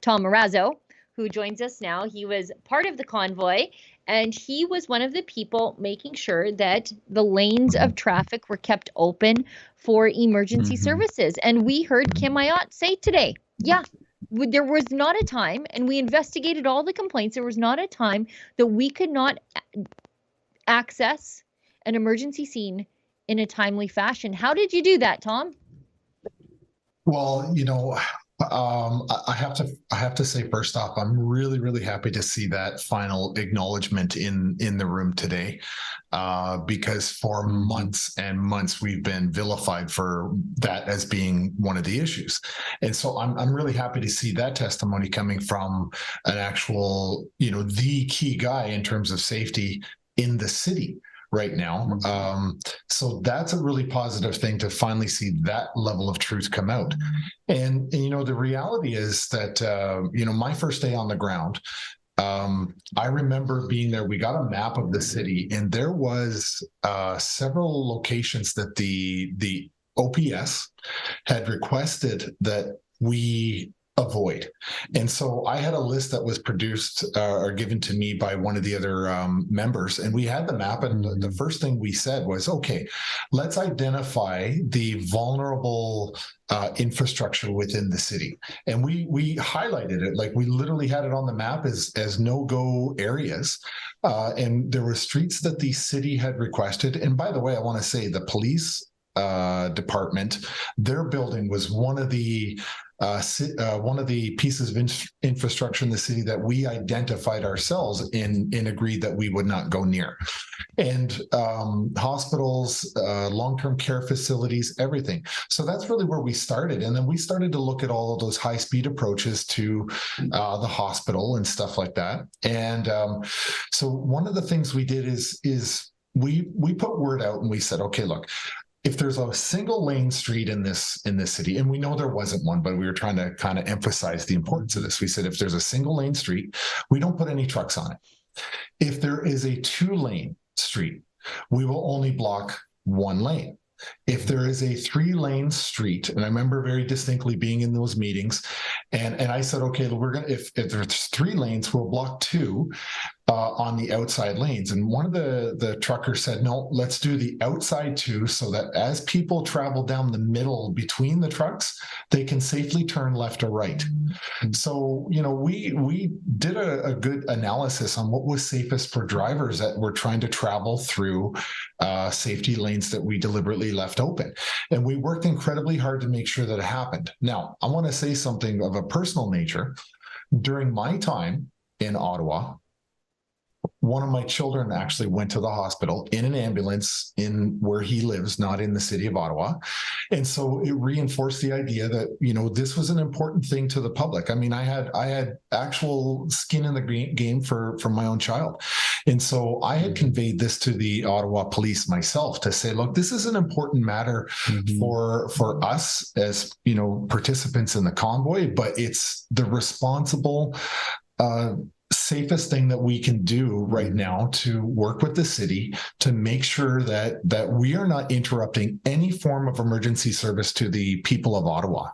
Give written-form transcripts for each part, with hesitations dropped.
Tom Marazzo, who joins us now. He was part of the convoy, and he was one of the people making sure that the lanes of traffic were kept open for emergency services. And we heard Kim Ayotte say today, there was not a time, and we investigated all the complaints, there was not a time that we could not access an emergency scene in a timely fashion. How did you do that, Tom? Well, I have to say, first off, I'm really, really happy to see that final acknowledgement in the room today, because for months and months we've been vilified for that as being one of the issues, and so I'm really happy to see that testimony coming from an actual, the key guy in terms of safety in the city right now. So that's a really positive thing to finally see that level of truth come out. And the reality is that, my first day on the ground, I remember being there. We got a map of the city, and there was several locations that the OPS had requested that we avoid. And so I had a list that was produced or given to me by one of the other members, and we had the map, and the first thing we said was, okay, let's identify the vulnerable infrastructure within the city. And we highlighted it, like we literally had it on the map as no-go areas. And there were streets that the city had requested. And by the way, I want to say the police department, their building was one of the pieces of infrastructure in the city that we identified ourselves and agreed that we would not go near. And hospitals, long-term care facilities, everything. So that's really where we started. And then we started to look at all of those high-speed approaches to the hospital and stuff like that. And so one of the things we did is we put word out, and we said, okay, look, if there's a single lane street in this city, and we know there wasn't one, but we were trying to kind of emphasize the importance of this. We said, if there's a single lane street, we don't put any trucks on it. If there is a 2-lane street, we will only block 1 lane. If there is a 3-lane street, and I remember very distinctly being in those meetings, and I said, okay, we're gonna, if there's 3 lanes, we'll block 2 on the outside lanes. And one of the truckers said, no, let's do the outside 2, so that as people travel down the middle between the trucks, they can safely turn left or right. So, we did a good analysis on what was safest for drivers that were trying to travel through safety lanes that we deliberately left open. And we worked incredibly hard to make sure that it happened. Now, I want to say something of a personal nature. During my time in Ottawa, one of my children actually went to the hospital in an ambulance in where he lives, not in the city of Ottawa. And so it reinforced the idea that, this was an important thing to the public. I mean, I had actual skin in the game for my own child. And so I had conveyed this to the Ottawa police myself to say, look, this is an important matter for us as, participants in the convoy, but it's the responsible, safest thing that we can do right now to work with the city to make sure that we are not interrupting any form of emergency service to the people of Ottawa.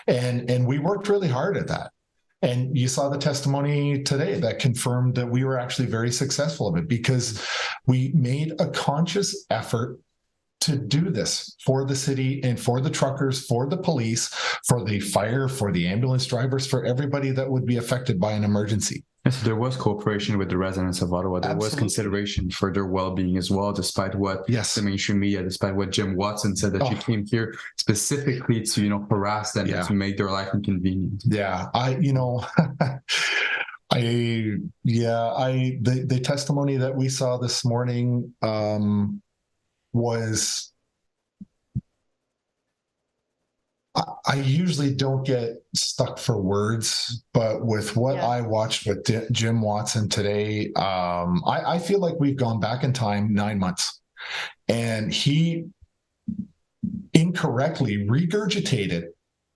And we worked really hard at that. And you saw the testimony today that confirmed that we were actually very successful of it, because we made a conscious effort to do this for the city and for the truckers, for the police, for the fire, for the ambulance drivers, for everybody that would be affected by an emergency. Yes, there was cooperation with the residents of Ottawa. There was consideration for their well-being as well, despite what the mainstream media, despite what Jim Watson said, that you came here specifically to, harass them and to make their life inconvenient. Yeah, the testimony that we saw this morning was, I usually don't get stuck for words, but with what I watched with Jim Watson today, I feel like we've gone back in time 9 months, and he incorrectly regurgitated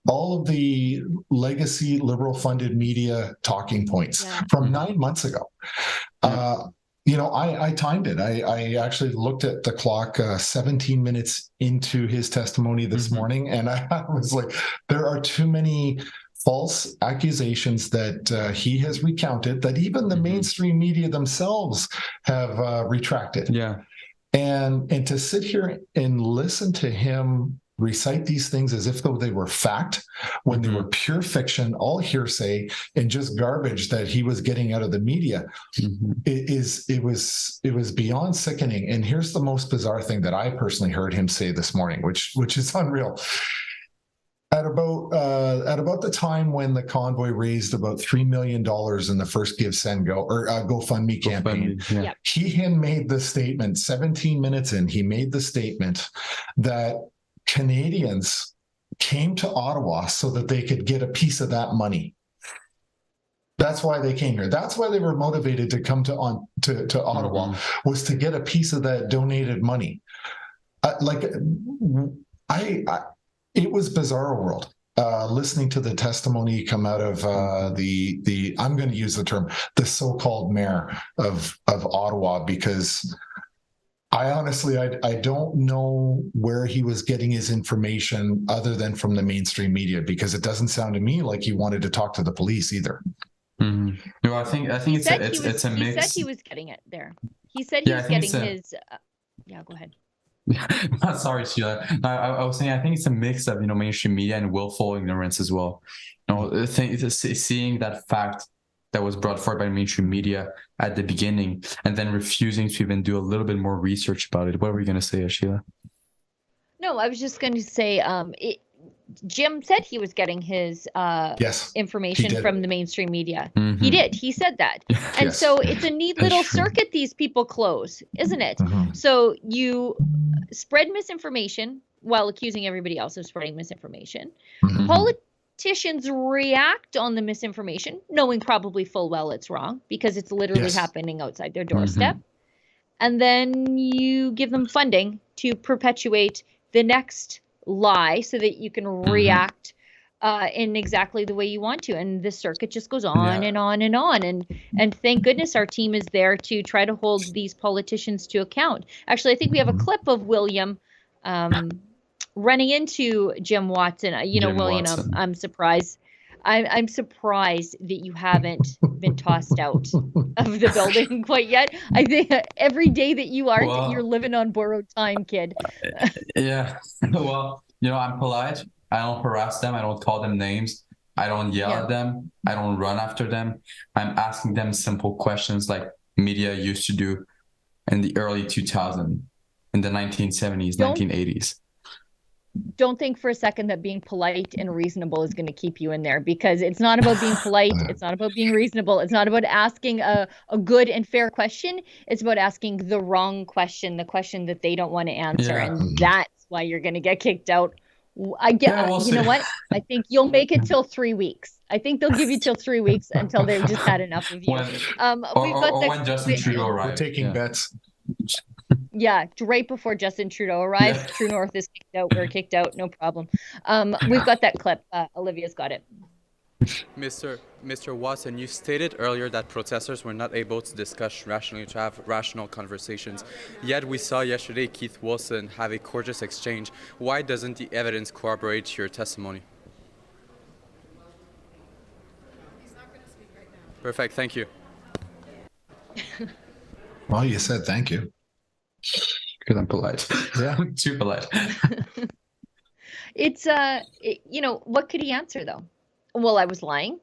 all of the legacy liberal funded media talking points from 9 months ago. I timed it. I actually looked at the clock 17 minutes into his testimony this morning, and I was like, there are too many false accusations that he has recounted, that even the mainstream media themselves have retracted. Yeah. And to sit here and listen to him recite these things as if though they were fact, when they were pure fiction, all hearsay, and just garbage that he was getting out of the media, it was beyond sickening. And here's the most bizarre thing that I personally heard him say this morning, which is unreal. At about the time when the convoy raised about $3 million in the first Give, Send, Go or GoFundMe campaign, he had made the statement 17 minutes in. He made the statement that Canadians came to Ottawa so that they could get a piece of that money. That's why they came here. That's why they were motivated to come to Ottawa, was to get a piece of that donated money. It was bizarre world. Listening to the testimony come out of the I'm going to use the term, the so-called mayor of Ottawa, because I honestly, I don't know where he was getting his information other than from the mainstream media, because it doesn't sound to me like he wanted to talk to the police either. No, I think it's a mix. He said he was getting it there. He said he was getting his. Yeah, go ahead. Sorry, Sheila. I was saying I think it's a mix of mainstream media and willful ignorance as well. Seeing that fact that was brought forward by mainstream media at the beginning, and then refusing to even do a little bit more research about it. What were you going to say, Sheila? No, I was just going to say, Jim said he was getting his information from the mainstream media. He did. He said that. And so it's a neat little circuit these people close, isn't it? So you spread misinformation while accusing everybody else of spreading misinformation. Politicians react on the misinformation, knowing probably full well it's wrong, because it's literally happening outside their doorstep. And then you give them funding to perpetuate the next lie so that you can react in exactly the way you want to. And this circuit just goes on and on and on. And thank goodness our team is there to try to hold these politicians to account. Actually, I think we have a clip of William running into Jim Watson. William, I'm surprised. I'm surprised that you haven't been tossed out of the building quite yet. I think every day that you aren't, you're living on borrowed time, kid. Well, I'm polite. I don't harass them. I don't call them names. I don't yell at them. I don't run after them. I'm asking them simple questions like media used to do in the early 2000s, in the 1970s, 1980s. Don't think for a second that being polite and reasonable is going to keep you in there, because it's not about being polite. It's not about being reasonable. It's not about asking a good and fair question. It's about asking the wrong question, the question that they don't want to answer. And that's why you're going to get kicked out. Know what? I think you'll make it till 3 weeks. I think they'll give you till 3 weeks until they've just had enough of you. When Justin Trudeau arrives. We're taking bets. Yeah, right before Justin Trudeau arrives, True North is kicked out. We're kicked out. No problem. We've got that clip. Olivia's got it. Mr. Watson, you stated earlier that protesters were not able to discuss rationally, to have rational conversations. Yet we saw yesterday Keith Wilson have a courteous exchange. Why doesn't the evidence corroborate your testimony? He's not going to speak right now. Perfect. Thank you. Well, you said thank you. Because I'm polite. Yeah, too polite. It's what could he answer though? Well, I was lying.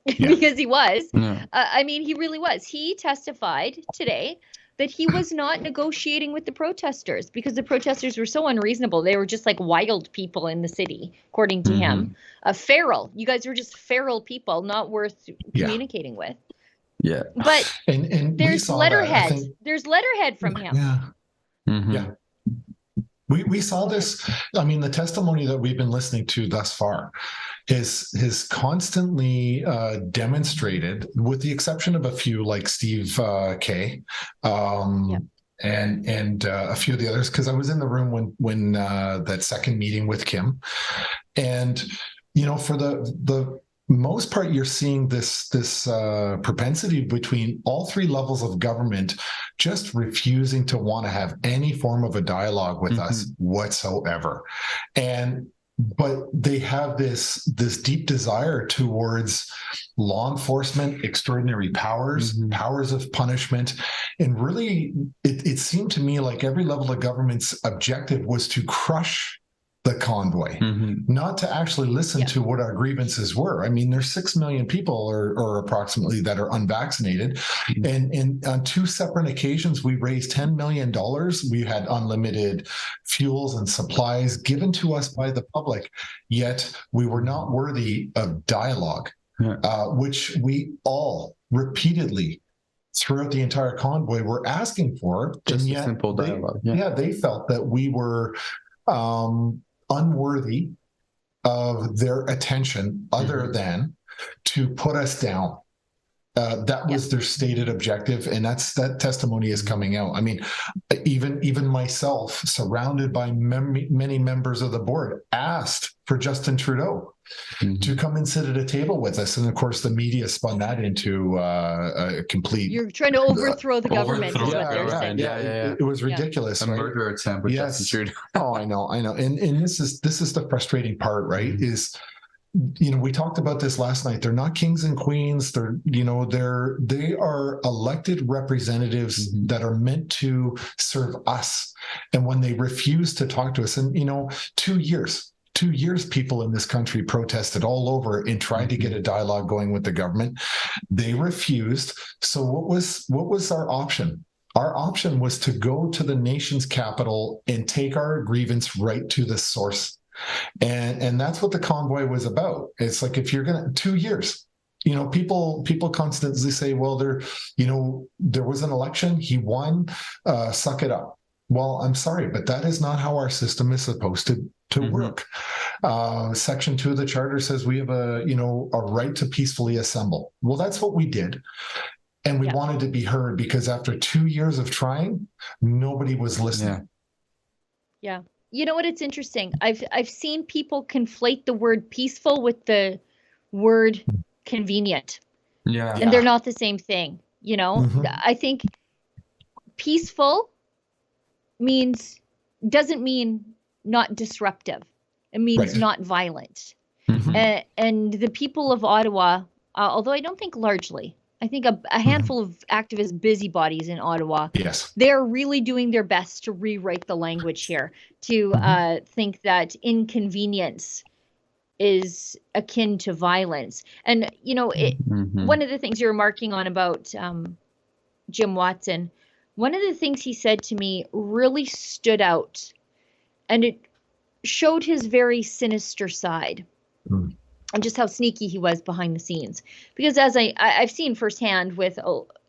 Because he was. He really was. He testified today that he was not negotiating with the protesters because the protesters were so unreasonable. They were just like wild people in the city, according to him. Feral. You guys were just feral people, not worth communicating with. Yeah. But and there's letterhead. There's letterhead from him. Yeah. We saw this. I mean, the testimony that we've been listening to thus far is constantly demonstrated, with the exception of a few like Steve Kay and a few of the others, because I was in the room when that second meeting with Kim, and for the most part, you're seeing this propensity between all three levels of government just refusing to want to have any form of a dialogue with us whatsoever. And but they have this deep desire towards law enforcement, extraordinary powers, powers of punishment. And really, it seemed to me like every level of government's objective was to crush the convoy, not to actually listen to what our grievances were. I mean, there's 6 million people or approximately that are unvaccinated. And on 2 separate occasions, we raised $10 million. We had unlimited fuels and supplies given to us by the public, yet we were not worthy of dialogue, which we all repeatedly throughout the entire convoy were asking for. Just and a simple dialogue. They felt that we were unworthy of their attention other than to put us down. That was their stated objective, and that testimony is coming out. I mean, even myself, surrounded by many members of the board, asked for Justin Trudeau to come and sit at a table with us, and of course, the media spun that into a complete. You're trying to overthrow the government, is what they're saying. It was ridiculous. A murder attempt with Justin Trudeau. Oh, I know, and this is the frustrating part, right? Is, you know, we talked about this last night. They're not kings and queens. They are elected representatives that are meant to serve us. And when they refuse to talk to us, and 2 years, people in this country protested all over and tried to get a dialogue going with the government. They refused. So what was our option? Our option was to go to the nation's capital and take our grievance right to the source. And that's what the convoy was about. It's like, if you're going to 2 years, people constantly say, well, there was an election, he won, suck it up. Well, I'm sorry, but that is not how our system is supposed to work. Section 2 of the charter says we have a right to peacefully assemble. Well, that's what we did. And we wanted to be heard, because after 2 years of trying, nobody was listening. Yeah. You know what? It's interesting. I've seen people conflate the word peaceful with the word convenient. Yeah. And they're not the same thing. I think peaceful doesn't mean not disruptive. It means not violent. And the people of Ottawa, although I don't think largely, I think a handful of activist busybodies in Ottawa, they're really doing their best to rewrite the language here, to think that inconvenience is akin to violence. And, one of the things you're remarking on about Jim Watson, one of the things he said to me really stood out, and it showed his very sinister side. And just how sneaky he was behind the scenes. Because as I've seen firsthand with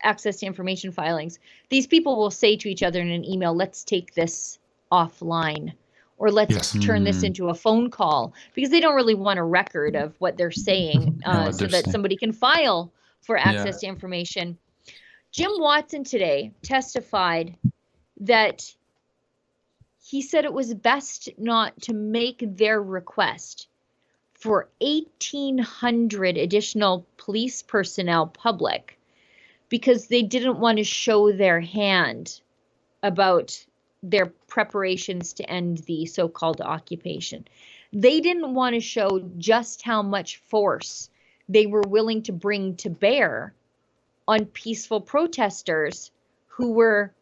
access to information filings, these people will say to each other in an email, let's take this offline, or let's turn this into a phone call, because they don't really want a record of what they're saying so that somebody can file for access to information. Jim Watson today testified that he said it was best not to make their request for 1,800 additional police personnel public, because they didn't want to show their hand about their preparations to end the so-called occupation. They didn't want to show just how much force they were willing to bring to bear on peaceful protesters who were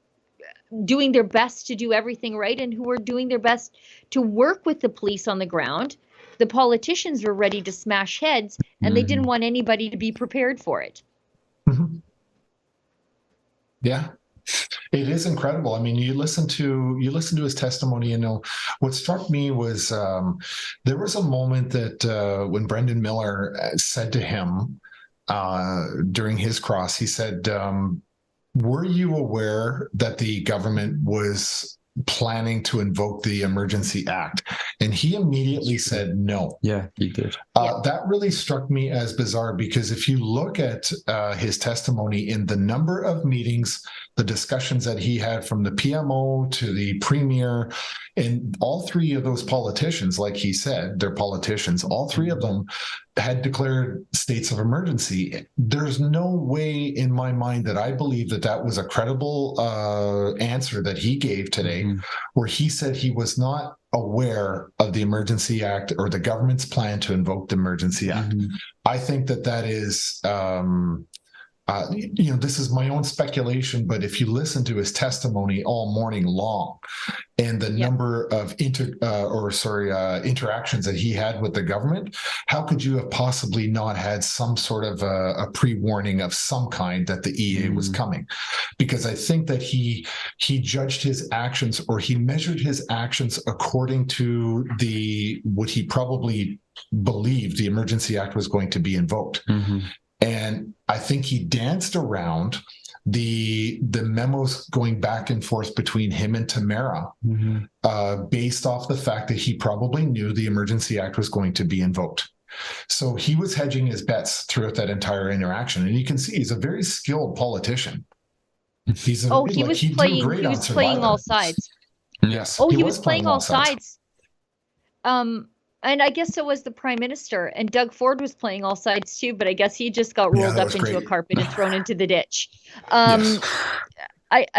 doing their best to do everything right, and who were doing their best to work with the police on the ground. The politicians were ready to smash heads, and they didn't want anybody to be prepared for it. Yeah, it is incredible. I mean, you listen to his testimony, what struck me was there was a moment that when Brendan Miller said to him during his cross, he said, were you aware that the government was planning to invoke the Emergency Act? And he immediately said no. Yeah, he did. That really struck me as bizarre, because if you look at his testimony in the number of meetings, the discussions that he had from the PMO to the premier, and all three of those politicians, like he said, they're politicians, all three of them had declared states of emergency. There's no way in my mind that I believe that was a credible answer that he gave today, where he said he was not aware of the Emergency Act or the government's plan to invoke the Emergency Act. I think that is, this is my own speculation, but if you listen to his testimony all morning long and the number of interactions that he had with the government, how could you have possibly not had some sort of a pre-warning of some kind that the EA was coming? Because I think that he judged his actions, or he measured his actions according to what he probably believed the Emergency Act was going to be invoked. And I think he danced around the memos going back and forth between him and Tamara, based off the fact that he probably knew the Emergency Act was going to be invoked. So he was hedging his bets throughout that entire interaction. And you can see he's a very skilled politician. He was playing all sides. Yes. He was playing all sides. And I guess so was the Prime Minister, and Doug Ford was playing all sides too, but I guess he just got rolled up into a carpet and thrown into the ditch. I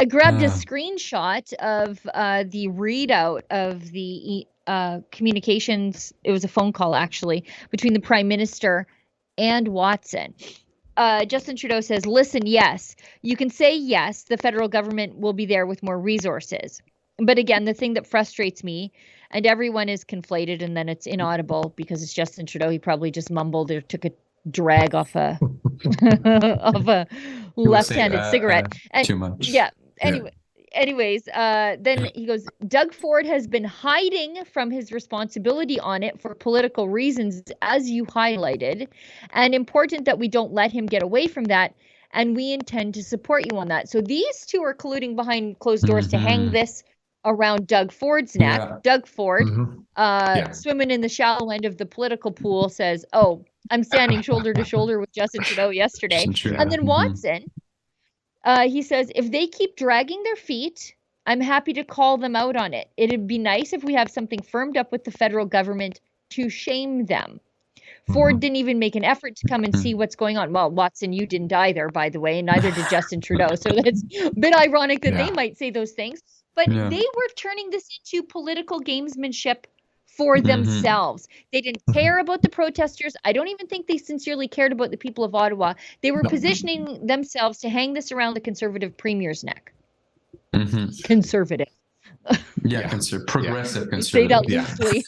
grabbed a screenshot of the readout of the communications. It was a phone call, actually, between the Prime Minister and Watson. Justin Trudeau says, listen, yes, you can say yes, the federal government will be there with more resources. But again, the thing that frustrates me, and everyone is conflated, and then it's inaudible because it's Justin Trudeau. He probably just mumbled or took a drag off a of a left-handed cigarette. And, too much. Yeah. Anyways, then he goes, Doug Ford has been hiding from his responsibility on it for political reasons, as you highlighted, and important that we don't let him get away from that. And we intend to support you on that. So these two are colluding behind closed doors to hang this around Doug Ford's neck. Doug Ford, swimming in the shallow end of the political pool, says, oh, I'm standing shoulder to shoulder with Justin Trudeau yesterday. And then Watson, he says, if they keep dragging their feet, I'm happy to call them out on it. It'd be nice if we have something firmed up with the federal government to shame them. Ford didn't even make an effort to come and see what's going on. Well, Watson, you didn't either, by the way, and neither did Justin Trudeau. So that's a bit ironic that they might say those things. But they were turning this into political gamesmanship for themselves. They didn't care about the protesters. I don't even think they sincerely cared about the people of Ottawa. They were positioning themselves to hang this around the Conservative Premier's neck. Conservative. Progressive Conservative. Say that loosely.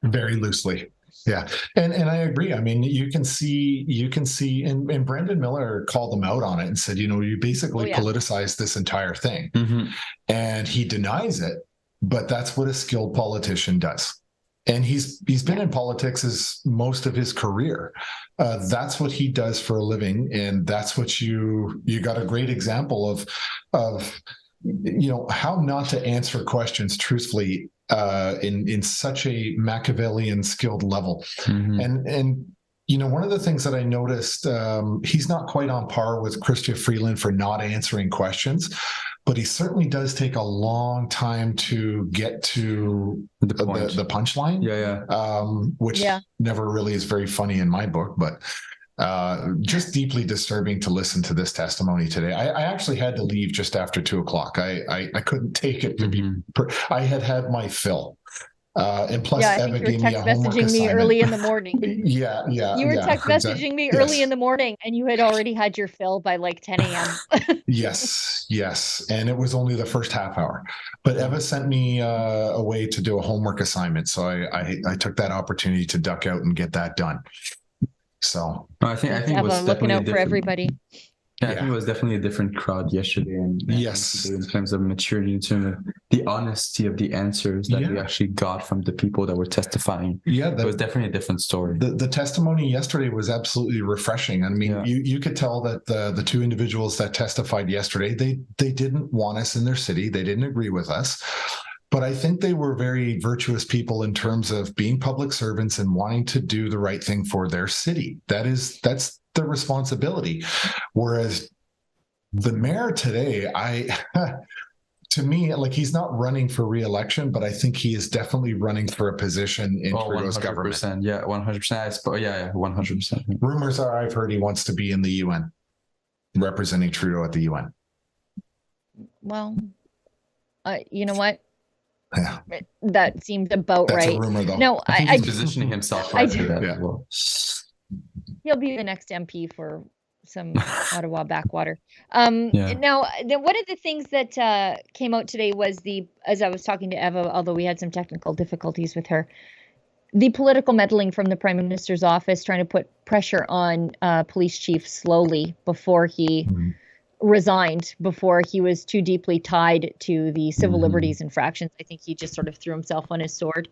Very loosely. Yeah. And I agree. I mean, you can see, and Brendan Miller called them out on it and said, you basically politicized this entire thing. And he denies it, but that's what a skilled politician does. And he's been in politics as most of his career. That's what he does for a living. And that's what you got a great example of how not to answer questions truthfully in such a Machiavellian skilled level. And one of the things that I noticed, he's not quite on par with Chrystia Freeland for not answering questions, but he certainly does take a long time to get to the punchline. Which never really is very funny in my book, but just deeply disturbing to listen to this testimony today. I actually had to leave just after 2:00. I couldn't take it to be. I had my fill. And plus, Eva gave me a homework assignment. Me early in the morning. You were text messaging me early in the morning, and you had already had your fill by like 10 a.m. Yes, and it was only the first half hour. But Eva sent me away to do a homework assignment, so I took that opportunity to duck out and get that done. So I think it was looking out for everybody. I think it was definitely a different crowd yesterday, and in terms of maturity, in terms of the honesty of the answers that we actually got from the people that were testifying. It was definitely a different story. The testimony yesterday was absolutely refreshing. I mean, you could tell that the two individuals that testified yesterday, they didn't want us in their city. They didn't agree with us. But I think they were very virtuous people in terms of being public servants and wanting to do the right thing for their city. That's their responsibility. Whereas the mayor today, to me, like, he's not running for re-election, but I think he is definitely running for a position in Trudeau's government. Yeah, 100%. 100%. Rumors are, I've heard he wants to be in the UN, representing Trudeau at the UN. Well, you know what? Yeah. That seems about That's right. a rumor, though. No, I think he's positioning himself right for that. Yeah. Well. He'll be the next MP for some Ottawa backwater. Yeah. Now, one of the things that came out today was as I was talking to Eva, although we had some technical difficulties with her, the political meddling from the Prime Minister's office trying to put pressure on Police Chief Slowly before he resigned, before he was too deeply tied to the civil liberties infractions. I think he just sort of threw himself on his sword.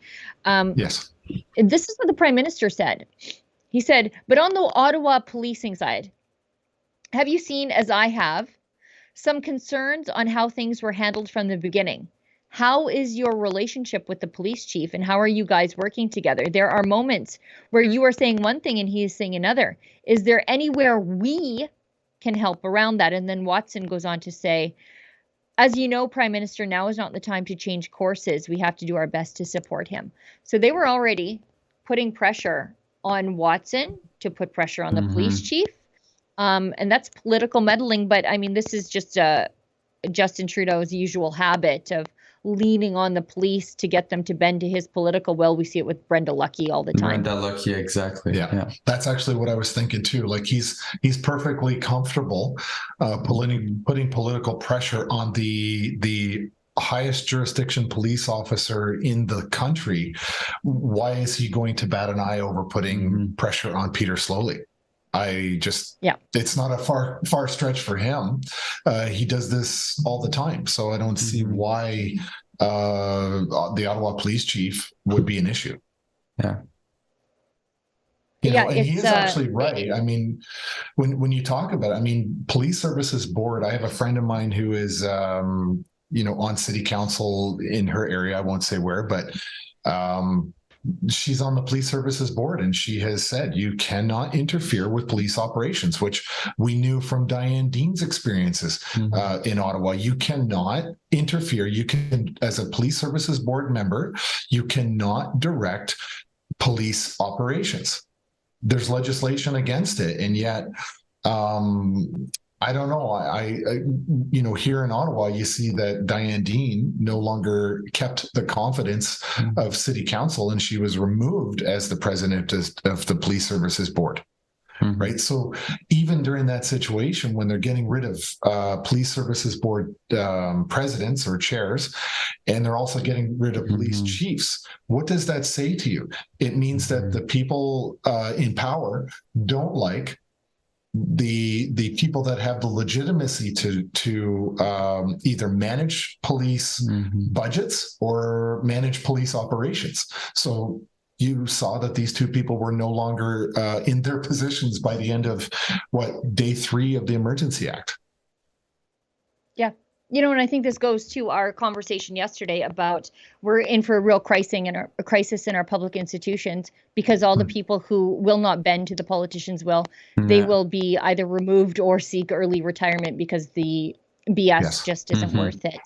Yes. This is what the Prime Minister said. He said, but on the Ottawa policing side, have you seen, as I have, some concerns on how things were handled from the beginning? How is your relationship with the police chief, and how are you guys working together? There are moments where you are saying one thing and he is saying another. Is there anywhere we can help around that? And then Watson goes on to say, as you know, Prime Minister, now is not the time to change courses. We have to do our best to support him. So they were already putting pressure on Watson to put pressure on the police chief. And that's political meddling. But I mean, this is just Justin Trudeau's usual habit of leaning on the police to get them to bend to his political will. We see it with Brenda Lucki all the time. Brenda Lucki, exactly. Yeah. That's actually what I was thinking too. Like he's perfectly comfortable putting political pressure on the highest jurisdiction police officer in the country. Why is he going to bat an eye over putting pressure on Peter Slowly? It's not a far stretch for him. He does this all the time. So I don't see why the Ottawa police chief would be an issue. Yeah. And he is actually right. I mean, when you talk about it, I mean, police services board, I have a friend of mine who is, on city council in her area. I won't say where, but she's on the police services board, and she has said you cannot interfere with police operations, which we knew from Diane Dean's experiences in Ottawa. You cannot interfere. You can, as a police services board member, you cannot direct police operations. There's legislation against it, and yet I don't know. I here in Ottawa, you see that Diane Dean no longer kept the confidence of City Council, and she was removed as the president of the Police Services Board. Right. So even during that situation, when they're getting rid of Police Services Board presidents or chairs, and they're also getting rid of police chiefs, what does that say to you? It means that the people in power don't like the people that have the legitimacy to either manage police budgets or manage police operations. So you saw that these two people were no longer in their positions by the end of day 3 of the Emergency Act. Yeah. And I think this goes to our conversation yesterday about we're in for a real crisis in our public institutions, because all the people who will not bend to the politicians' will, they will be either removed or seek early retirement because the BS just isn't worth it.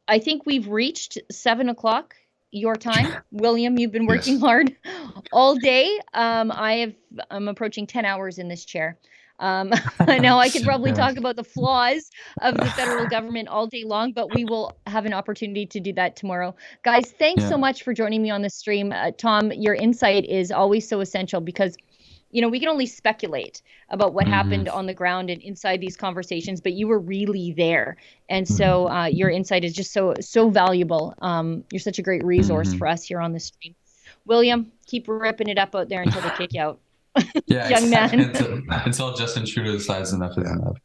I think we've reached 7:00 your time. William, you've been working hard all day. I'm approaching 10 hours in this chair. I know I could probably talk about the flaws of the federal government all day long, but we will have an opportunity to do that tomorrow. Guys, thanks so much for joining me on the stream. Tom, your insight is always so essential, because, we can only speculate about what happened on the ground and inside these conversations, but you were really there. And so your insight is just so valuable. You're such a great resource for us here on the stream. William, keep ripping it up out there until they kick you out. Yeah, young man. Until Justin Trudeau decides enough is enough.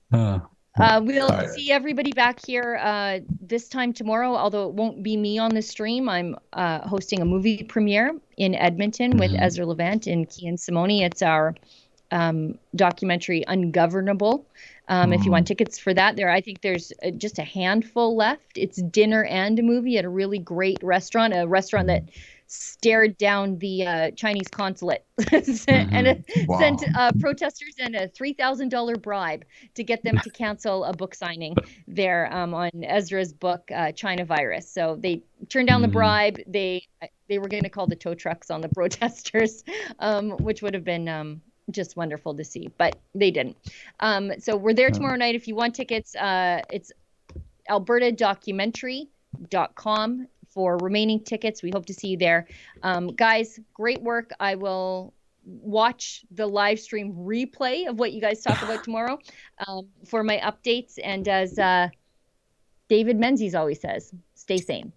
Yeah. We'll see everybody back here this time tomorrow, although it won't be me on the stream. I'm hosting a movie premiere in Edmonton with Ezra Levant and Kian Simone. It's our documentary Ungovernable. If you want tickets for that, I think there's just a handful left. It's dinner and a movie at a really great restaurant, that stared down the Chinese consulate and sent protesters and a $3,000 bribe to get them to cancel a book signing there on Ezra's book, China Virus. So they turned down the bribe. They were going to call the tow trucks on the protesters, which would have been just wonderful to see, but they didn't. So we're there tomorrow night. If you want tickets, it's albertadocumentary.com for remaining tickets. We hope to see you there. Guys, great work. I will watch the live stream replay of what you guys talk about tomorrow for my updates. And as David Menzies always says, stay sane.